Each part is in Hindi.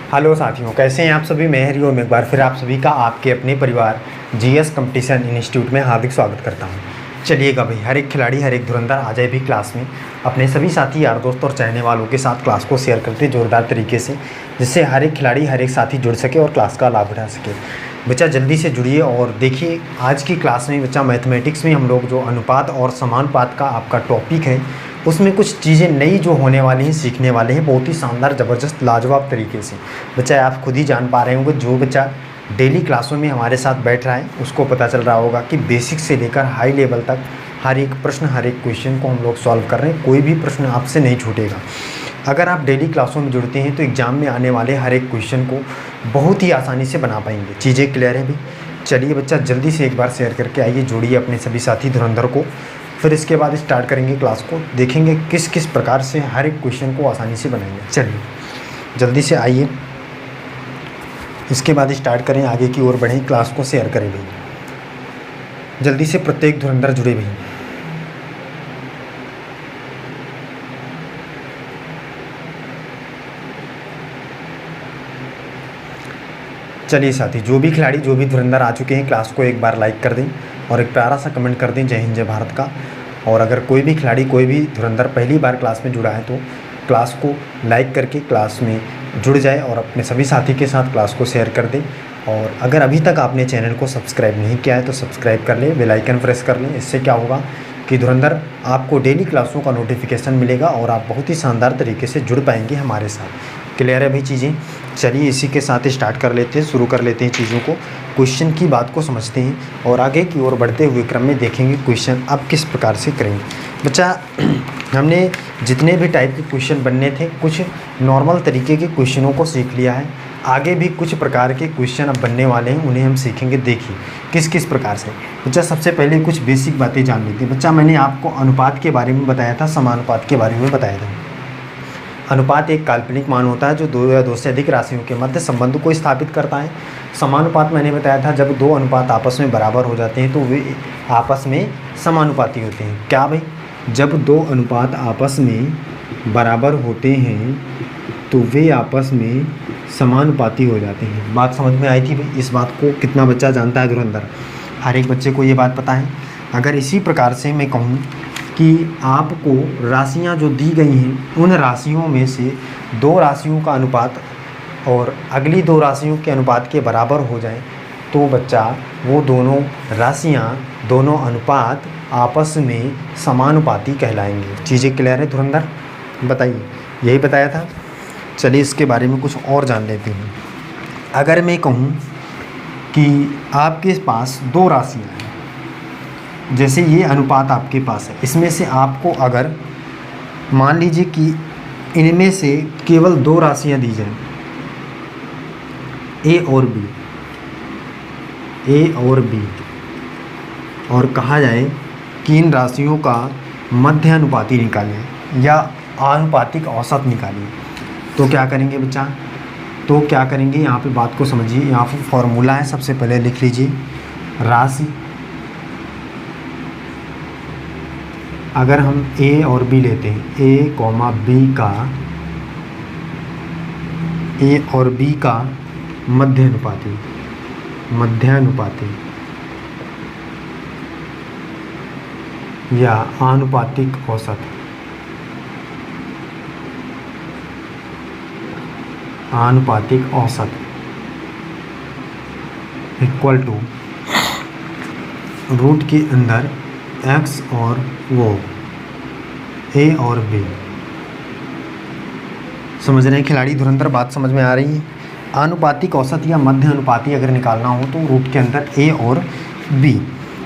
हेलो साथियों, कैसे हैं आप सभी। मैं हरिओम एक बार फिर आप सभी का आपके अपने परिवार जीएस कंपटीशन इंस्टीट्यूट में हार्दिक स्वागत करता हूं। चलिएगा भाई, हर एक खिलाड़ी हर एक धुरंधर आ जाए भी क्लास में, अपने सभी साथी यार दोस्त और चाहने वालों के साथ क्लास को शेयर करते ज़ोरदार तरीके से, जिससे हर एक खिलाड़ी हर एक साथी जुड़ सके और क्लास का लाभ उठा सके। बच्चा जल्दी से जुड़िए और देखिए आज की क्लास में बच्चा मैथमेटिक्स में हम लोग जो अनुपात और समानुपात का आपका टॉपिक है उसमें कुछ चीज़ें नई जो होने वाली हैं, सीखने वाले हैं बहुत ही शानदार ज़बरदस्त लाजवाब तरीके से। बच्चा आप खुद ही जान पा रहे होंगे, जो बच्चा डेली क्लासों में हमारे साथ बैठ रहा है उसको पता चल रहा होगा कि बेसिक से लेकर हाई लेवल तक हर एक प्रश्न हर एक क्वेश्चन को हम लोग सॉल्व कर रहे हैं। कोई भी प्रश्न आपसे नहीं छूटेगा। अगर आप डेली क्लासों में जुड़ते हैं तो एग्ज़ाम में आने वाले हर एक क्वेश्चन को बहुत ही आसानी से बना पाएंगे। चीज़ें क्लियर है भी। चलिए बच्चा जल्दी से एक बार शेयर करके आइए, जोड़िए अपने सभी साथी धुरंधर को। फिर इसके बाद स्टार्ट करेंगे क्लास को, देखेंगे किस किस प्रकार से हर एक क्वेश्चन को आसानी से बनाएंगे। चलिए जल्दी से आइए, इसके बाद स्टार्ट करें, आगे की ओर बढ़ें, क्लास को शेयर करें भाई। जल्दी से प्रत्येक धुरंधर जुड़े भाई। चलिए साथी, जो भी खिलाड़ी जो भी धुरंधर आ चुके हैं क्लास को एक बार लाइक कर दें और एक प्यारा सा कमेंट कर दें जय हिंद जय भारत का। और अगर कोई भी खिलाड़ी कोई भी धुरंधर पहली बार क्लास में जुड़ा है तो क्लास को लाइक करके क्लास में जुड़ जाए और अपने सभी साथी के साथ क्लास को शेयर कर दें। और अगर अभी तक आपने चैनल को सब्सक्राइब नहीं किया है तो सब्सक्राइब कर लें, बेल आइकन प्रेस कर लें। इससे क्या होगा कि धुरंधर आपको डेली क्लासों का नोटिफिकेशन मिलेगा और आप बहुत ही शानदार तरीके से जुड़ पाएंगे हमारे साथ। क्लियर है भाई चीज़ें। चलिए इसी के साथ स्टार्ट कर लेते हैं, शुरू कर लेते हैं चीज़ों को, क्वेश्चन की बात को समझते हैं और आगे की ओर बढ़ते हुए क्रम में देखेंगे क्वेश्चन अब किस प्रकार से करेंगे। बच्चा हमने जितने भी टाइप के क्वेश्चन बनने थे कुछ नॉर्मल तरीके के क्वेश्चनों को सीख लिया है। आगे भी कुछ प्रकार के क्वेश्चन अब बनने वाले हैं, उन्हें हम सीखेंगे। देखिए किस किस प्रकार से। बच्चा सबसे पहले कुछ बेसिक बातें जान लेते हैं। बच्चा मैंने आपको अनुपात के बारे में बताया था, समानुपात के बारे में बताया था। अनुपात एक काल्पनिक मान होता है जो दो या दो से अधिक राशियों के मध्य संबंध को स्थापित करता है। समानुपात मैंने बताया था जब दो अनुपात आपस में बराबर हो जाते हैं तो वे आपस में समानुपाती होते हैं। क्या भाई? जब दो अनुपात आपस में बराबर होते हैं तो वे आपस में समानुपाती हो जाते हैं। बात समझ में आई थी भाई? इस बात को कितना बच्चा जानता है धुरंधर? हर एक बच्चे को ये बात पता है। अगर इसी प्रकार से मैं कहूँ कि आपको राशियाँ जो दी गई हैं उन राशियों में से दो राशियों का अनुपात और अगली दो राशियों के अनुपात के बराबर हो जाए तो बच्चा वो दोनों राशियाँ दोनों अनुपात आपस में समानुपाती कहलाएंगे। चीज़ें क्लियर है धुरंधर? बताइए, यही बताया था। चलिए इसके बारे में कुछ और जान लेते हैं। अगर मैं कहूँ कि आपके पास दो राशियाँ हैं, जैसे ये अनुपात आपके पास है, इसमें से आपको अगर मान लीजिए कि इनमें से केवल दो राशियां दी जाएं, ए और बी, ए और बी, और कहा जाए कि इन राशियों का मध्य अनुपाती निकालें या आनुपातिक औसत निकालिए, तो क्या करेंगे बच्चा? तो क्या करेंगे, यहाँ पे बात को समझिए। यहाँ पे फॉर्मूला है, सबसे पहले लिख लीजिए। राशि अगर हम ए और बी लेते हैं, ए कॉमा बी का, ए और बी का मध्यानुपाती या आनुपातिक औसत, आनुपातिक औसत इक्वल टू रूट के अंदर एक्स और वो ए और बी। समझ रहे हैं खिलाड़ी धुरंधर? बात समझ में आ रही है? आनुपातिक औसत या मध्य अनुपाती अगर निकालना हो तो रूट के अंदर ए और बी।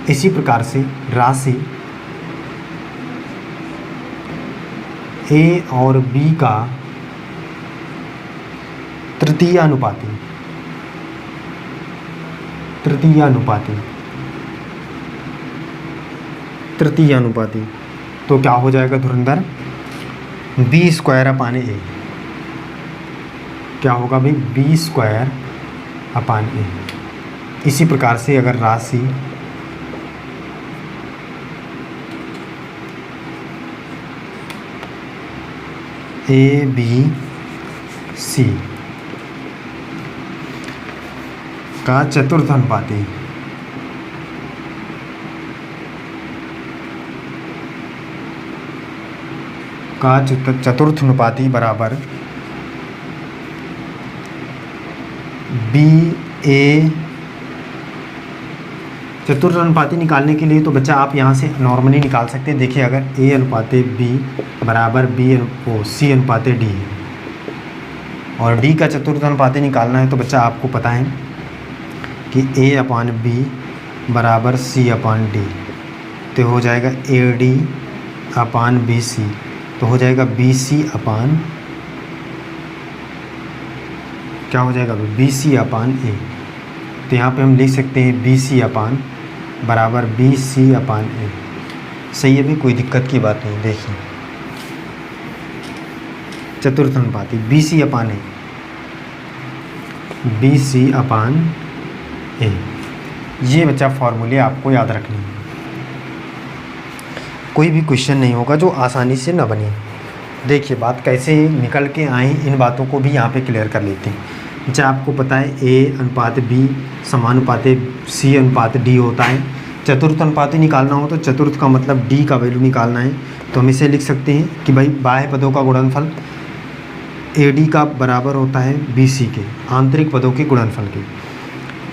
इसी प्रकार से राशि ए और बी का तृतीयानुपाती तो क्या हो जाएगा धुरंधर? बी स्क्वायर अपान ए। क्या होगा भाई? बी स्क्वायर अपान ए। इसी प्रकार से अगर राशि ए बी सी का चतुर्थ अनुपाती चतुर्थ अनुपाती बराबर बी ए। चतुर्थ अनुपाती निकालने के लिए तो बच्चा आप यहाँ से नॉर्मली निकाल सकते हैं। देखिए अगर ए अनुपाते बी बराबर सी अनुपाते डी है और डी का चतुर्थ अनुपाती निकालना है तो बच्चा आपको पता है कि ए अपान बी बराबर सी अपान डी, तो हो जाएगा A D upon B C, तो हो जाएगा बी सी अपान क्या हो जाएगा बी सी अपान ए। तो यहाँ पे हम लिख सकते हैं बी सी अपान बराबर बी सी अपान ए। सही है भी, कोई दिक्कत की बात नहीं। देखिए चतुर्थ अनुपाती बी सी अपान ए, बी सी अपान ए, ये बच्चा फॉर्मूले आपको याद रखनी है। कोई भी क्वेश्चन नहीं होगा जो आसानी से न बने। देखिए बात कैसे निकल के आए, इन बातों को भी यहाँ पे क्लियर कर लेते हैं। अच्छा आपको पता है ए अनुपात बी समानुपात सी अनुपात डी होता है। चतुर्थ अनुपाती निकालना हो तो चतुर्थ का मतलब डी का वैल्यू निकालना है, तो हम इसे लिख सकते हैं कि भाई बाह्य पदों का गुणनफल ए डी का बराबर होता है बी सी के आंतरिक पदों के गुणनफल के।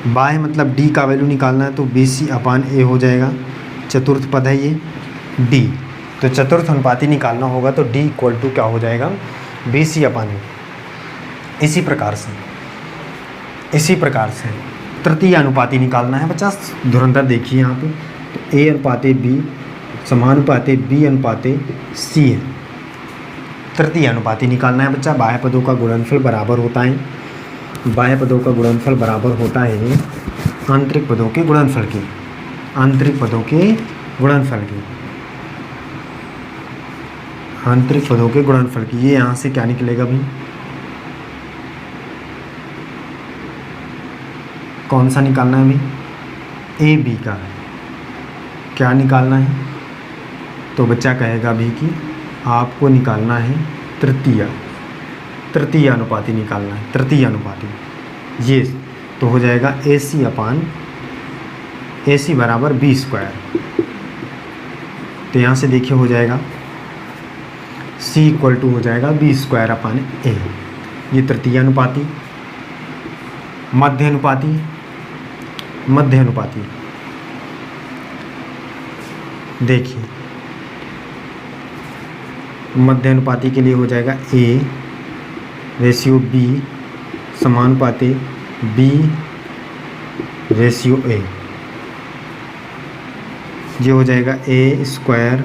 बाह्य मतलब डी का वैल्यू निकालना है तो बी सी अपान ए हो जाएगा। चतुर्थ पद है ये डी, तो चतुर्थ अनुपाती निकालना होगा तो डी इक्वल टू क्या हो जाएगा बी सी अपान ए। इसी प्रकार से तृतीय अनुपाती निकालना है बच्चा। धुरंधर देखिए यहाँ पे, तो ए अनुपाते बी समानुपाते बी अनुपाते सी है। तृतीय अनुपाती निकालना है बच्चा। बाह्य पदों का गुणनफल बराबर होता है, बाह्य पदों का गुणनफल बराबर होता है आंतरिक पदों के गुणनफल के, आंतरिक पदों के गुणनफल के, आंतरिक पदों के गुणनफल की। ये यहाँ से क्या निकलेगा भाई, कौन सा निकालना है भाई, ए बी का क्या निकालना है, तो बच्चा कहेगा भी कि आपको निकालना है तृतीय अनुपाती निकालना है, तृतीय अनुपाती। ये तो हो जाएगा ए सी अपान ए सी बराबर बी स्क्वायर। तो यहाँ से देखिए हो जाएगा सी इक्वल टू हो जाएगा बी स्क्वायर अपान ए। ये तृतीय अनुपाती। मध्य अनुपाती, मध्य अनुपाती देखिए मध्य अनुपाती के लिए हो जाएगा ए रेशियो बी समानुपाते बी रेशियो ए। ये हो जाएगा ए स्क्वायर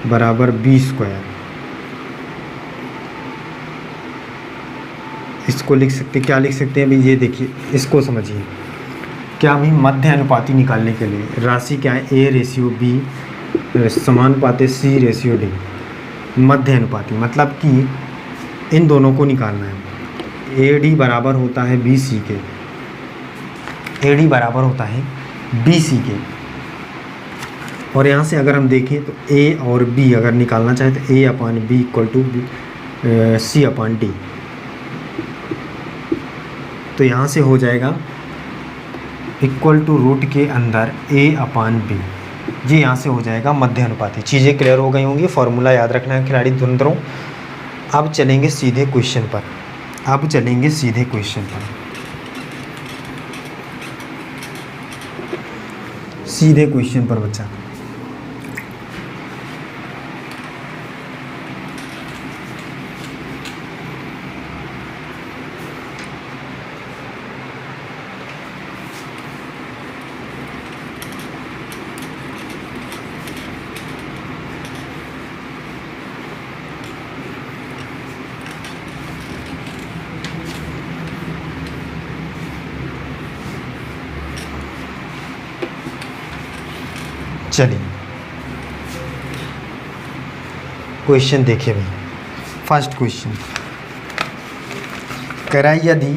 बराबर बी स्क्वायर। इसको लिख सकते, क्या लिख सकते हैं भाई, ये देखिए इसको समझिए। क्या भाई मध्य अनुपाती निकालने के लिए राशि क्या है, ए रेशियो बी समानुपाते सी रेशियो डी। मध्य अनुपाती मतलब कि इन दोनों को निकालना है। ए डी बराबर होता है बी सी के, ए डी बराबर होता है बी सी के। और यहाँ से अगर हम देखें तो ए और बी अगर निकालना चाहें तो A upon B equal to C upon D. तो यहाँ से हो जाएगा इक्वल टू रूट के अंदर ए अपान बी। ये यहाँ से हो जाएगा मध्य अनुपाती। चीज़ें क्लियर हो गई होंगी, फॉर्मूला याद रखना है खिलाड़ी धुरंधरों। अब चलेंगे सीधे क्वेश्चन पर, अब चलेंगे सीधे क्वेश्चन पर, सीधे क्वेश्चन पर बच्चा। चलिए क्वेश्चन देखिए भाई। फर्स्ट क्वेश्चन कह रहा है यदि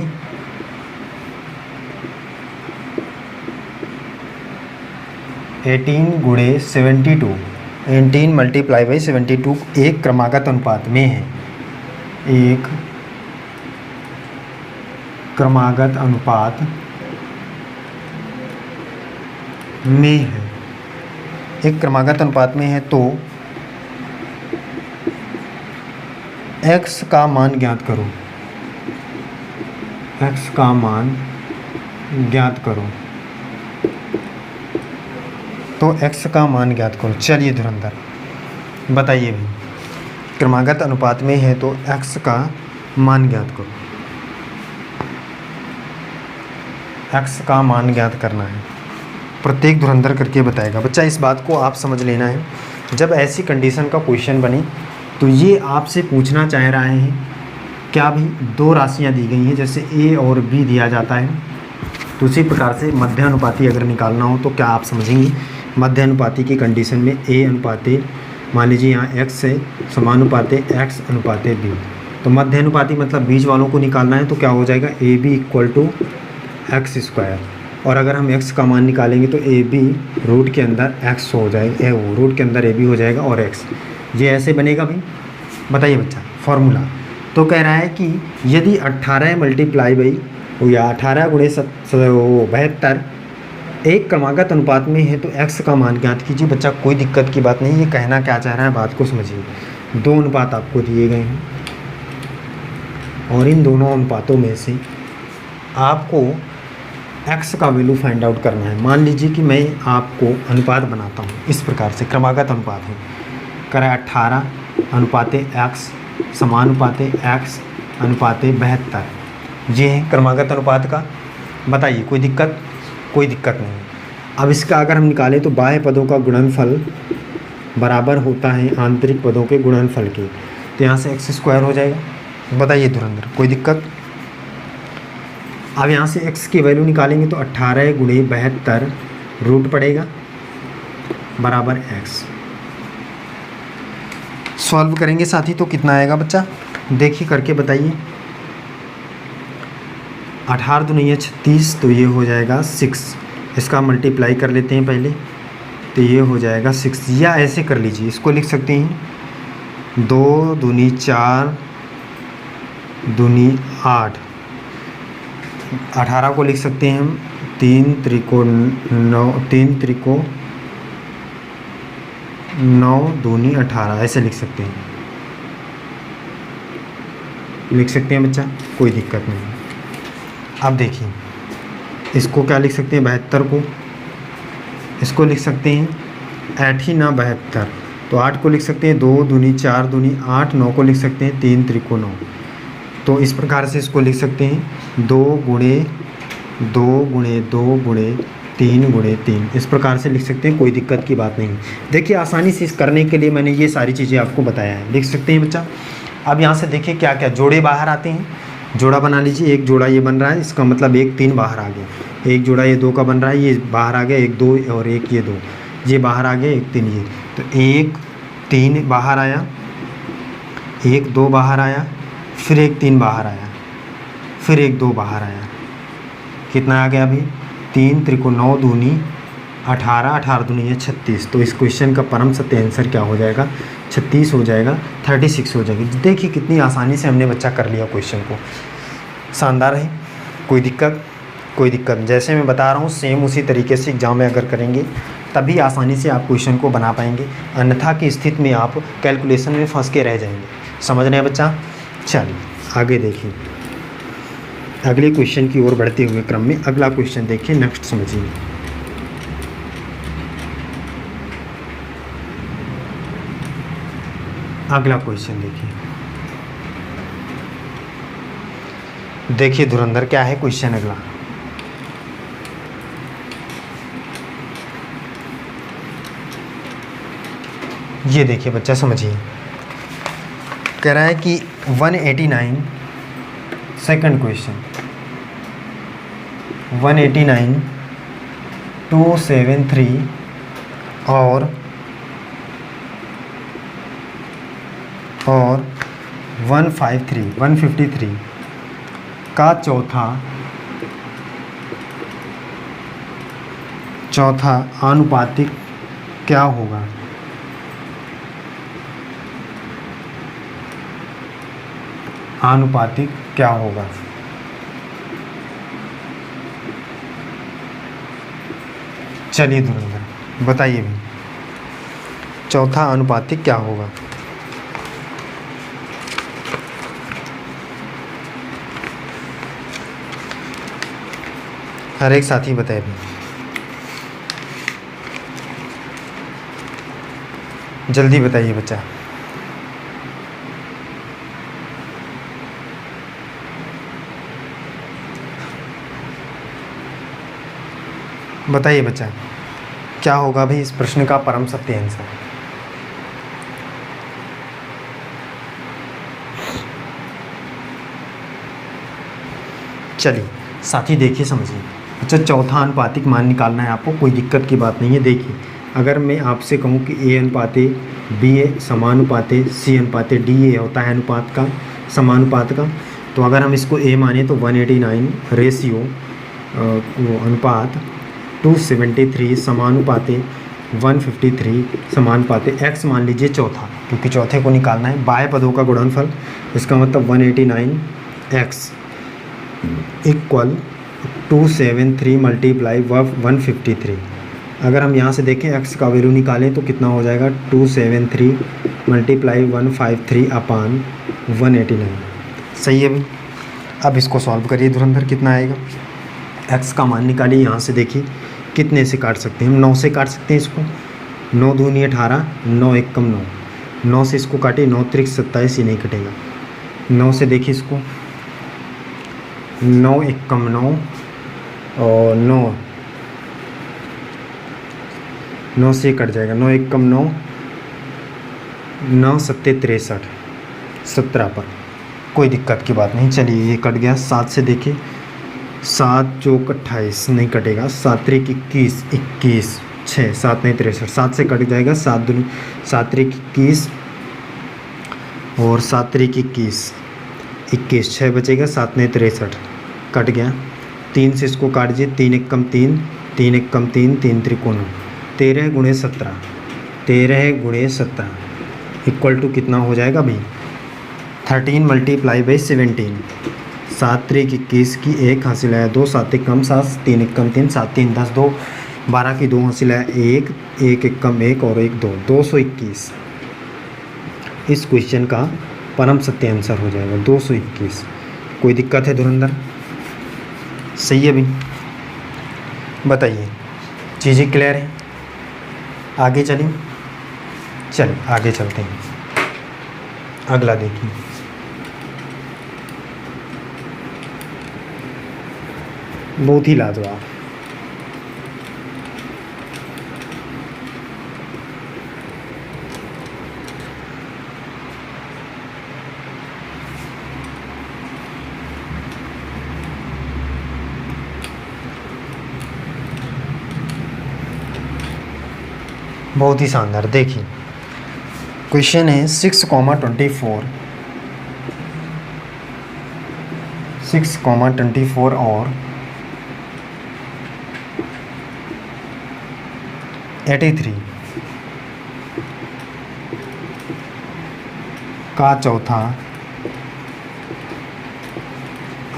एटीन गुणे 72 18 मल्टीप्लाई बाई 72 एक क्रमागत अनुपात में है, एक क्रमागत अनुपात में है, एक क्रमागत अनुपात में है, तो x का मान ज्ञात करो, x का मान ज्ञात करो, तो x का मान ज्ञात करो। चलिए धुरंधर बताइए भाई, क्रमागत अनुपात में है तो x का मान ज्ञात करो, x का मान ज्ञात करना है। प्रत्येक धुरंधर करके बताएगा। बच्चा इस बात को आप समझ लेना है, जब ऐसी कंडीशन का क्वेश्चन बने तो ये आपसे पूछना चाह रहे हैं क्या भी दो राशियां दी गई हैं, जैसे a और b दिया जाता है, तो उसी प्रकार से मध्य अनुपाती अगर निकालना हो तो क्या आप समझेंगे, मध्य अनुपाती की कंडीशन में a अनुपाते, मान लीजिए यहाँ x है, समानुपाते x अनुपाते b, तो मध्य अनुपाती मतलब बीच वालों को निकालना है, तो क्या हो जाएगा A B equal to X square. और अगर हम x का मान निकालेंगे तो ए बी रूट के अंदर x हो जाएगा, रूट के अंदर ए बी हो जाएगा और x, ये ऐसे बनेगा भाई। बताइए बच्चा फॉर्मूला, तो कह रहा है कि यदि 18 मल्टीप्लाई बाई या 18 गुणे 72 एक क्रमागत अनुपात में है तो x का मान ज्ञात कीजिए। बच्चा कोई दिक्कत की बात नहीं, ये कहना क्या चाह रहा है बात को समझिए। दो अनुपात आपको दिए गए हैं और इन दोनों अनुपातों में से आपको x का वैल्यू फाइंड आउट करना है। मान लीजिए कि मैं आपको अनुपात बनाता हूँ इस प्रकार से, क्रमागत अनुपात है, करें 18 अनुपाते x समानुपाते x अनुपाते 72, ये है क्रमागत अनुपात का। बताइए कोई दिक्कत? कोई दिक्कत नहीं। अब इसका अगर हम निकालें तो बाह्य पदों का गुणनफल बराबर होता है आंतरिक पदों के गुणनफल के, तो यहाँ से x स्क्वायर हो जाएगा। बताइए धुरंधर कोई दिक्कत? अब यहाँ से x की वैल्यू निकालेंगे तो 18 गुणे 72 रूट पड़ेगा बराबर x। सॉल्व करेंगे साथी तो कितना आएगा बच्चा, देखिए करके बताइए। 18 दूनी 36, तो ये हो जाएगा 6। इसका मल्टीप्लाई कर लेते हैं पहले, तो ये हो जाएगा 6, या ऐसे कर लीजिए, इसको लिख सकते हैं 2 दूनी 4 दूनी 8, 18 को लिख सकते हैं हम 3 त्रिको 9 दूनी 18, ऐसे लिख सकते हैं, लिख सकते हैं बच्चा, कोई दिक्कत नहीं। अब देखिए इसको क्या लिख सकते हैं, 72 को इसको लिख सकते हैं 8 ना 72, तो 8 को लिख सकते हैं 2 दूनी 4 दूनी 8, 9 को लिख सकते हैं 3 त्रिको 9, तो इस प्रकार से इसको लिख सकते हैं 2 गुणे 2 गुणे 2 गुणे 3 गुणे 3, इस प्रकार से लिख सकते हैं, कोई दिक्कत की बात नहीं। देखिए आसानी से इस करने के लिए मैंने ये सारी चीज़ें आपको बताया है, लिख सकते हैं बच्चा। अब यहाँ से देखिए क्या क्या जोड़े बाहर आते हैं, जोड़ा बना लीजिए। एक जोड़ा ये बन रहा है, इसका मतलब 1 3 बाहर आ गया, एक जोड़ा ये 2 का बन रहा है, ये बाहर आ गया, 1 2 और 1 ये 2, ये बाहर आ गया, 1 3 ये, तो 1 3 बाहर आया, 1 2 बाहर आया, फिर 1 3 बाहर आया, फिर 1 2 बाहर आया, कितना आ गया अभी 3 त्रिको 9 दूनी 18, 18 दूनी 36, तो इस क्वेश्चन का परम सत्य आंसर क्या हो जाएगा, 36 हो जाएगा, 36 हो जाएगी। देखिए कितनी आसानी से हमने बच्चा कर लिया क्वेश्चन को, शानदार है। कोई दिक्कत? कोई दिक्कत। जैसे मैं बता रहा हूँ सेम उसी तरीके से एग्जाम में अगर करेंगे तभी आसानी से आप क्वेश्चन को बना पाएंगे, अन्यथा की स्थिति में आप कैलकुलेशन में फंस के रह जाएंगे। समझ रहे हैं बच्चा? चलिए आगे देखिए, अगले क्वेश्चन की ओर बढ़ते हुए क्रम में अगला क्वेश्चन देखिए, नेक्स्ट समझिए। अगला क्वेश्चन देखिए धुरंधर क्या है क्वेश्चन अगला। ये देखिए बच्चा समझिए, कह रहा है कि 189 सेकंड क्वेश्चन 189 273 और 153 का चौथा आनुपातिक क्या होगा। आनुपातिक क्या होगा। चलिए धुरंधर बताइए भी, चौथा अनुपातिक क्या होगा? हर एक साथी बताए भी, जल्दी बताइए बच्चा। बताइए बच्चा, क्या होगा भाई इस प्रश्न का परम सत्य आंसर? चलिए साथी देखिए समझिए। अच्छा, चौथा अनुपातिक मान निकालना है आपको, कोई दिक्कत की बात नहीं है। देखिए, अगर मैं आपसे कहूँ कि ए अनुपाते B A समानुपाते C अनुपाते D A होता है अनुपात का, समानुपात का, तो अगर हम इसको ए माने तो 189 रेशियो वो अनुपात 273 समानुपाते 153 समानुपाते एक्स मान लीजिए चौथा, क्योंकि चौथे को निकालना है। बाह्य पदों का गुणनफल, इसका मतलब 189 एक्स इक्वल 273 मल्टीप्लाई 153। अगर हम यहाँ से देखें एक्स का वैल्यू निकालें तो कितना हो जाएगा, 273 मल्टीप्लाई 153 अपान 189। सही है भाई। अब इसको सॉल्व करिए धुरंधर, कितना आएगा? एक्स का मान निकालिए। यहाँ से देखिए कितने से काट सकते हैं हम, 9 से काट सकते हैं इसको। 9 दूनी 18, 9 एक कम 9, 9 से इसको काटे, 9 त्रिक 27, ये नहीं कटेगा। 9 से देखिए इसको, 9 एक कम 9 और 9 से कट जाएगा, 9 एक कम 9, 9 सत्ते 63, 17 पर, कोई दिक्कत की बात नहीं। चलिए ये कट गया। 7 से देखिए, 7 चौक 28 नहीं कटेगा, 7 त्रिक 21, 21 6, 7 नहीं 63, 7 से कट जाएगा। 7 दूनी 7 त्रिक 21 और 7 त्रिक 21, 21 6 बचेगा, 7 नहीं 63 कट गया। 3 से इसको काट दीजिए, 3 एक कम 3, 3 एक कम 3, 3 त्रिकोण 13 गुणे 17, 13 गुणे 17 इक्वल टू कितना हो जाएगा भाई, 13 मल्टीप्लाई बाई 17। 7 त्रिक 21 की 1 हासिल है 2, 7 एक कम 7, 3 एक कम 3, 7 3 10, 2 12 की 2 हासिल है 1, 1 एक कम 1 और 1 2, 221 इस क्वेश्चन का परम सत्य आंसर हो जाएगा 221। कोई दिक्कत है धुरंधर? सही है भाई। बताइए, चीज़ें क्लियर हैं? आगे चलें? चलिए आगे चलते हैं। अगला देखिए, बहुत ही लाजवाब। बहुत ही शानदार। देखिए क्वेश्चन है 6,24 और 83 का चौथा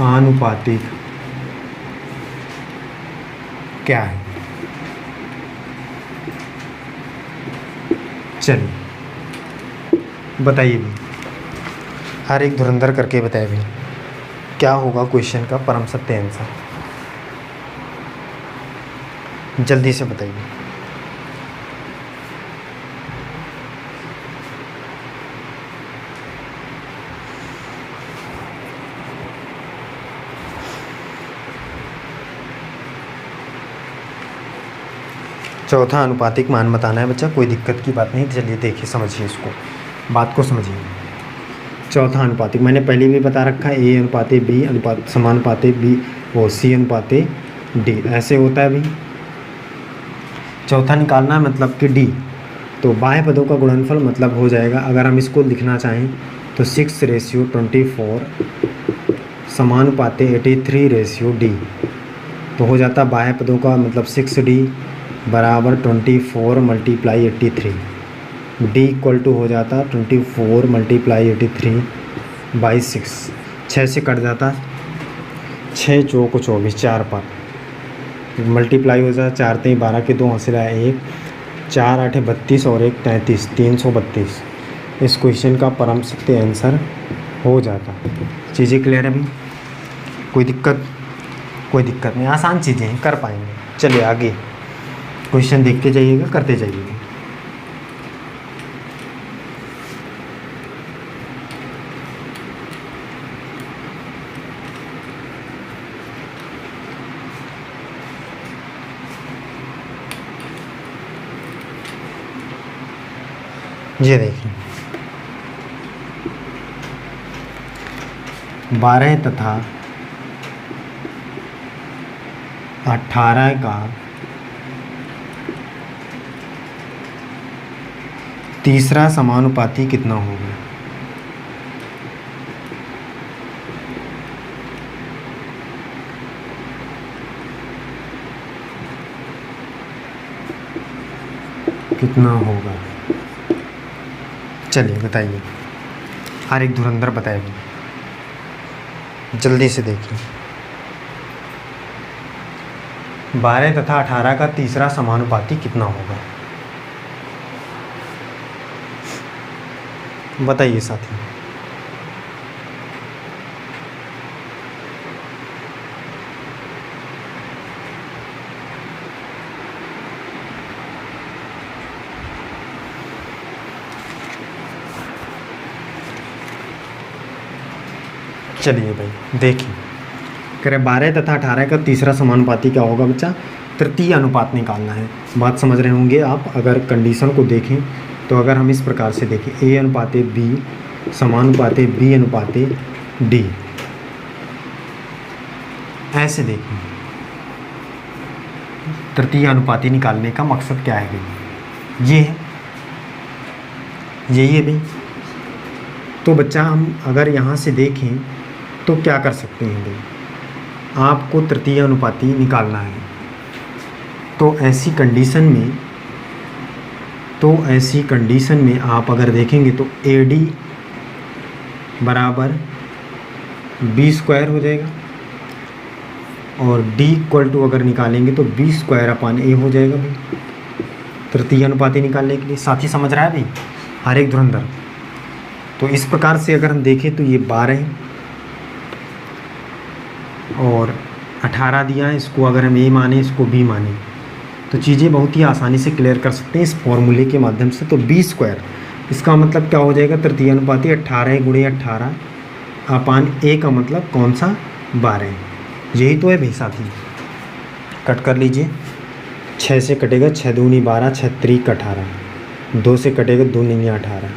आनुपातिक क्या है? चलिए बताइए भी, हर एक धुरंधर करके बताइए भी, क्या होगा क्वेश्चन का परम सत्य आंसर? जल्दी से बताइए। चौथा अनुपातिक मान बताना है बच्चा, कोई दिक्कत की बात नहीं। चलिए देखिए समझिए, इसको बात को समझिए। चौथा अनुपातिक मैंने पहले भी बता रखा है, ए अनुपाते बी अनुपात समानुपाते बी वो सी अनुपाते डी, ऐसे होता है भाई। चौथा निकालना है मतलब कि डी, तो बाह्य पदों का गुणनफल मतलब हो जाएगा, अगर हम इसको लिखना चाहें तो 6:24 समानुपाते 83 रेशियो डी, तो हो जाता बाह्य पदों का मतलब 6D बराबर 24 मल्टीप्लाई 83, डी इक्वल टू हो जाता 24 मल्टीप्लाई 83 बाई 6, 6 से कट जाता, 6 चौक 24 4 पर, मल्टीप्लाई हो जाए, 4 3 12 के 2 हासिल आया 1, 4 8 32 और 1 33, 332। इस क्वेश्चन का परम सत्य आंसर हो जाता। चीज़ें क्लियर है भाई? कोई दिक्कत? कोई दिक्कत नहीं, आसान चीज़ें हैं, कर पाएंगे। चलिए आगे क्वेश्चन देखते जाइएगा, करते जाइएगा। ये देखिए 12 तथा 18 का तीसरा समानुपाती कितना होगा? कितना होगा? चलिए बताइए, हर एक धुरंधर बताएगी, जल्दी से देखिए। 12 तथा 18 का तीसरा समानुपाती कितना होगा? बताइए साथी। चलिए भाई देखिए, कह रहे 12 तथा 18 का तीसरा समानुपाती क्या होगा बच्चा? तृतीय अनुपात निकालना है। बात समझ रहे होंगे आप। अगर कंडीशन को देखें तो अगर हम इस प्रकार से देखें, A अनुपाते B समानुपाते B अनुपाते D, ऐसे देखें, तृतीय अनुपाती निकालने का मकसद क्या है भाई? ये है, यही है भाई। तो बच्चा हम अगर यहाँ से देखें तो क्या कर सकते हैं भाई? आपको तृतीय अनुपाती निकालना है, तो ऐसी कंडीशन में आप अगर देखेंगे तो AD बराबर B² हो जाएगा, और D इक्वल टू अगर निकालेंगे तो B²/A हो जाएगा भाई, तृतीय अनुपाती निकालने के लिए। साथी समझ रहा है भाई हर एक धुरंधर? तो इस प्रकार से अगर हम देखें तो ये 12 है और 18 दिया है, इसको अगर हम A माने, इसको B माने, तो चीज़ें बहुत ही आसानी से क्लियर कर सकते हैं इस फॉर्मूले के माध्यम से। तो B², इसका मतलब क्या हो जाएगा? तृतीय अनुपाती 18 × 18/A का मतलब कौन सा? 12। यही तो है भाई साथी। कट कर लीजिए, 6 से कटेगा 6 दूनी 12, 6 त्रिक 18, 2 से कटेगा 2 9 18,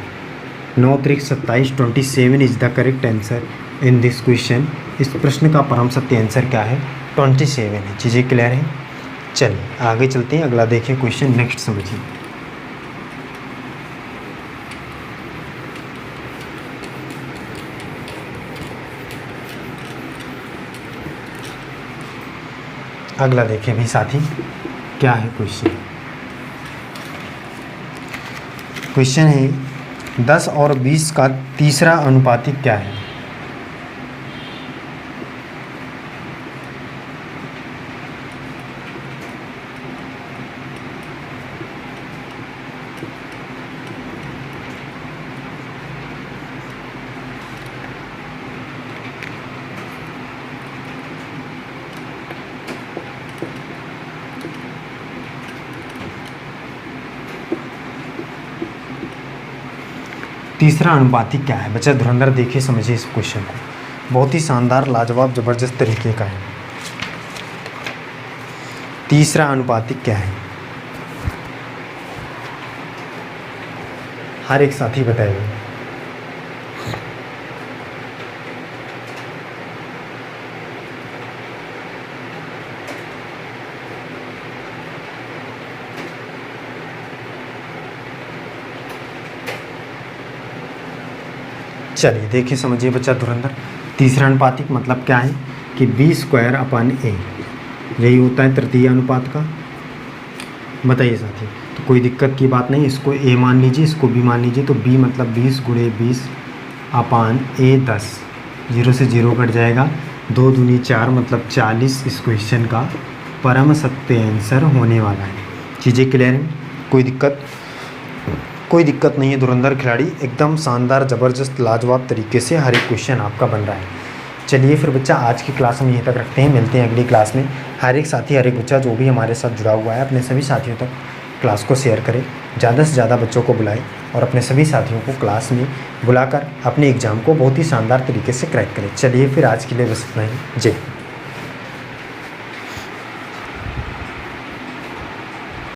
9 त्रिक 27, 27 is the correct answer in this question. इस प्रश्न का परम सत्य आंसर क्या है? 27 है। चीज़ें क्लियर हैं? चलिए आगे चलते हैं, अगला देखिए क्वेश्चन, नेक्स्ट समझिए। अगला देखिए भाई साथी, क्या है क्वेश्चन? क्वेश्चन है 10 और 20 का तीसरा अनुपाती क्या है? तीसरा अनुपाती क्या है बच्चा? धुरंधर देखिए, समझिए इस क्वेश्चन को, बहुत ही शानदार, लाजवाब, ज़बरदस्त तरीके का है। तीसरा अनुपाती क्या है? हर एक साथी बताएगा। चलिए देखिए, समझिए बच्चा धुरंधर, तीसरा अनुपातिक मतलब क्या है कि B²/A, यही होता है तृतीय अनुपात का। बताइए साथी, तो कोई दिक्कत की बात नहीं, इसको A मान लीजिए, इसको B मान लीजिए। तो B मतलब 20 × 20/A 10, 0 से 0 कट जाएगा, 2 दूनी 4 मतलब 40 इस क्वेश्चन का परम सत्य आंसर होने वाला है। चीज़ें क्लियर हैं? कोई दिक्कत नहीं है। धुरंधर खिलाड़ी एकदम शानदार, ज़बरदस्त, लाजवाब तरीके से हर एक क्वेश्चन आपका बन रहा है। चलिए फिर बच्चा, आज की क्लास हम यहीं तक रखते हैं। मिलते हैं अगली क्लास में। हर एक साथी, हर एक बच्चा जो भी हमारे साथ जुड़ा हुआ है, अपने सभी साथियों तक क्लास को शेयर करें, ज़्यादा से ज़्यादा बच्चों को बुलाएं और अपने सभी साथियों को क्लास में बुलाकर अपने एग्ज़ाम को बहुत ही शानदार तरीके से क्रैक करें। चलिए फिर आज के लिए बस इतना ही। जय हिंद।